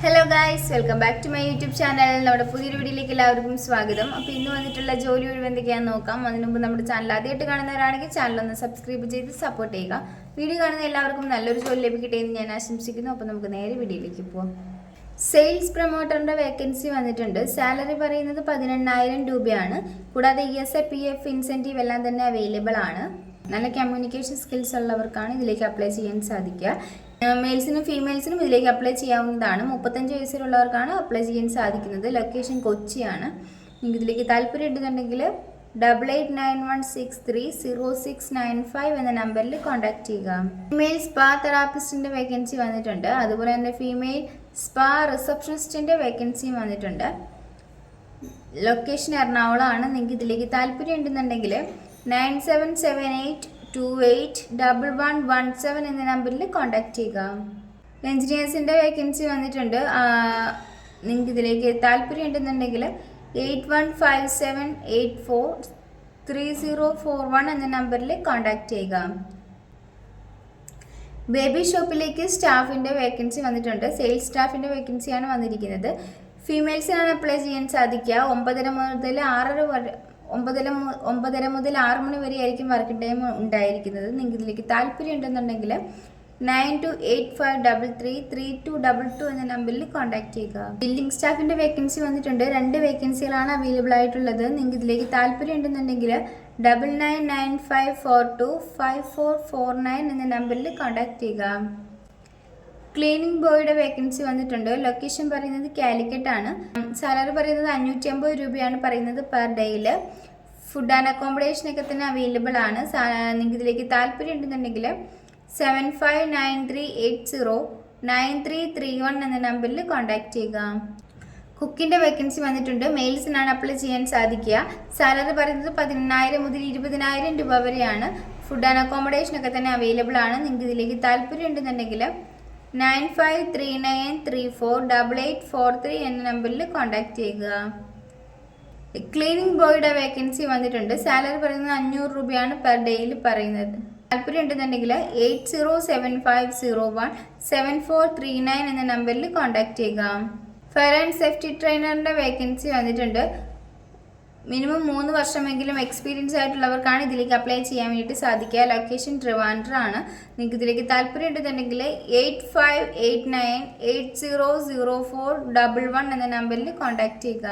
Hello guys, welcome back to my YouTube channel. നമ്മുടെ പുതിയൊരു വീഡിയോയിലേക്ക് എല്ലാവർക്കും സ്വാഗതം. അപ്പോൾ ഇന്ന് വന്നിട്ടുള്ള ജോലി ഒഴിവ് എന്തൊക്കെയാണെന്ന് നോക്കാം. അതിന് മുമ്പ് നമ്മുടെ ചാനൽ ആദ്യമായിട്ട് കാണുന്നവരാണെങ്കിൽ ചാനൽ ഒന്ന് സബ്സ്ക്രൈബ് ചെയ്ത് സപ്പോർട്ട് ചെയ്യുക. വീഡിയോ കാണുന്ന എല്ലാവർക്കും നല്ലൊരു ജോലി ലഭിക്കട്ടെ എന്ന് ഞാൻ ആശംസിക്കുന്നു. അപ്പോൾ നമുക്ക് നേരെ വീഡിയോയിലേക്ക് പോവാം. സെയിൽസ് പ്രൊമോട്ടറിൻ്റെ വേക്കൻസി വന്നിട്ടുണ്ട്. സാലറി പറയുന്നത് 18,000 രൂപയാണ്. കൂടാതെ ESA, PF, ഇൻസെൻറ്റീവ് എല്ലാം തന്നെ അവൈലബിൾ ആണ്. നല്ല കമ്മ്യൂണിക്കേഷൻ സ്കിൽസ് ഉള്ളവർക്കാണ് ഇതിലേക്ക് അപ്ലൈ ചെയ്യാൻ സാധിക്കുക. മെയിൽസിനും ഫീമെയിൽസിനും ഇതിലേക്ക് അപ്ലൈ ചെയ്യാവുന്നതാണ്. 35 വയസ്സിലുള്ളവർക്കാണ് അപ്ലൈ ചെയ്യാൻ സാധിക്കുന്നത്. ലൊക്കേഷൻ കൊച്ചിയാണ്. നിങ്ങൾക്ക് ഇതിലേക്ക് താല്പര്യം ഉണ്ടെന്നുണ്ടെങ്കിൽ 8891630695 എന്ന നമ്പറിൽ കോൺടാക്ട് ചെയ്യുക. ഫീമെയിൽ സ്പാ തെറാപ്പിസ്റ്റിൻ്റെ വേക്കൻസി വന്നിട്ടുണ്ട്. അതുപോലെ തന്നെ ഫീമെയിൽ സ്പാ റിസപ്ഷനിസ്റ്റിൻ്റെ വേക്കൻസിയും വന്നിട്ടുണ്ട്. ലൊക്കേഷൻ എറണാകുളമാണ്. നിങ്ങൾക്ക് ഇതിലേക്ക് താല്പര്യം ഉണ്ടെന്നുണ്ടെങ്കിൽ 9778281117 എന്ന നമ്പറിൽ കോൺടാക്ട് ചെയ്യുക. എൻജിനീയേഴ്സിൻ്റെ വേക്കൻസി വന്നിട്ടുണ്ട്. നിങ്ങൾക്ക് ഇതിലേക്ക് താല്പര്യം ഉണ്ടെന്നുണ്ടെങ്കിൽ 8157843041 എന്ന നമ്പറിൽ കോൺടാക്ട് ചെയ്യുക. ബേബി ഷോപ്പിലേക്ക് സ്റ്റാഫിൻ്റെ വേക്കൻസി വന്നിട്ടുണ്ട്. സെയിൽസ് സ്റ്റാഫിൻ്റെ വേക്കൻസിയാണ് വന്നിരിക്കുന്നത്. ഫീമെയിൽസിനാണ് അപ്ലൈ ചെയ്യാൻ സാധിക്കുക. 9:30 മുതൽ 6 മണി വരെ ആയിരിക്കും വർക്കിംഗ് ടൈം ഉണ്ടായിരിക്കുന്നത്. നിങ്ങൾക്ക് ഇതിലേക്ക് താല്പര്യം ഉണ്ടെന്നുണ്ടെങ്കിൽ 9285333222 എന്ന നമ്പറിൽ കോൺടാക്ട് ചെയ്യുക. ബില്ലിംഗ് സ്റ്റാഫിൻ്റെ വേക്കൻസി വന്നിട്ടുണ്ട്. 2 വേക്കൻസികളാണ് അവൈലബിൾ ആയിട്ടുള്ളത്. നിങ്ങൾക്ക് ഇതിലേക്ക് താല്പര്യം ഉണ്ടെന്നുണ്ടെങ്കിൽ 9995425449 എന്ന നമ്പറിൽ കോൺടാക്ട് ചെയ്യുക. ക്ലീനിങ് ബോയുടെ വേക്കൻസി വന്നിട്ടുണ്ട്. ലൊക്കേഷൻ പറയുന്നത് കാലിക്കറ്റ് ആണ്. സാലറി പറയുന്നത് 550 രൂപയാണ് പറയുന്നത് പെർ ഡേയിൽ. ഫുഡ് ആൻഡ് അക്കോമഡേഷൻ ഒക്കെ തന്നെ അവൈലബിൾ ആണ്. നിങ്ങൾക്ക് ഇതിലേക്ക് താല്പര്യം ഉണ്ടെന്നുണ്ടെങ്കിൽ 7593809331 എന്ന നമ്പറിൽ കോൺടാക്ട് ചെയ്യുക. കുക്കിൻ്റെ വേക്കൻസി വന്നിട്ടുണ്ട്. മെയിൽസിനാണ് അപ്ലൈ ചെയ്യാൻ സാധിക്കുക. സാലറി പറയുന്നത് 18,000 മുതൽ 20,000 രൂപ വരെയാണ്. ഫുഡ് ആൻഡ് അക്കോമഡേഷൻ ഒക്കെ തന്നെ അവൈലബിൾ ആണ്. നിങ്ങൾക്ക് ഇതിലേക്ക് താല്പര്യം ഉണ്ടെന്നുണ്ടെങ്കിൽ 9539348843 എന്ന നമ്പറിൽ കോൺടാക്ട് ചെയ്യുക. ക്ലീനിങ് ബോയുടെ വേക്കൻസി വന്നിട്ടുണ്ട്. സാലറി പറയുന്നത് 500 രൂപയാണ് പെർ ഡേയിൽ പറയുന്നത്. താല്പര്യം ഉണ്ടെന്നുണ്ടെങ്കിൽ 8075017439 എന്ന നമ്പറിൽ കോൺടാക്ട് ചെയ്യുക. ഫയർ ആൻഡ് സേഫ്റ്റി ട്രെയിനറിൻ്റെ വേക്കൻസി വന്നിട്ടുണ്ട്. മിനിമം 3 വർഷമെങ്കിലും എക്സ്പീരിയൻസ് ആയിട്ടുള്ളവർക്കാണ് ഇതിലേക്ക് അപ്ലൈ ചെയ്യാൻ വേണ്ടിയിട്ട് സാധിക്കുക. ലൊക്കേഷൻ ട്രിവാൻഡ്രം ആണ്. നിങ്ങൾക്ക് ഇതിലേക്ക് താല്പര്യം ഉണ്ടെന്നുണ്ടെങ്കിൽ 8589800411 എന്ന നമ്പറിൽ കോൺടാക്ട് ചെയ്യുക.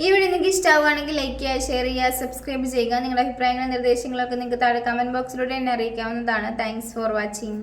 ഈ വീഡിയോ നിങ്ങൾക്ക് ഇഷ്ടമാവുകയാണെങ്കിൽ ലൈക്ക് ചെയ്യുക, ഷെയർ ചെയ്യുക, സബ്സ്ക്രൈബ് ചെയ്യുക. നിങ്ങളുടെ അഭിപ്രായങ്ങളും നിർദ്ദേശങ്ങളൊക്കെ നിങ്ങൾക്ക് താഴെ കമൻറ്റ് ബോക്സിലൂടെ എന്നെ അറിയിക്കാവുന്നതാണ്. Thanks for watching.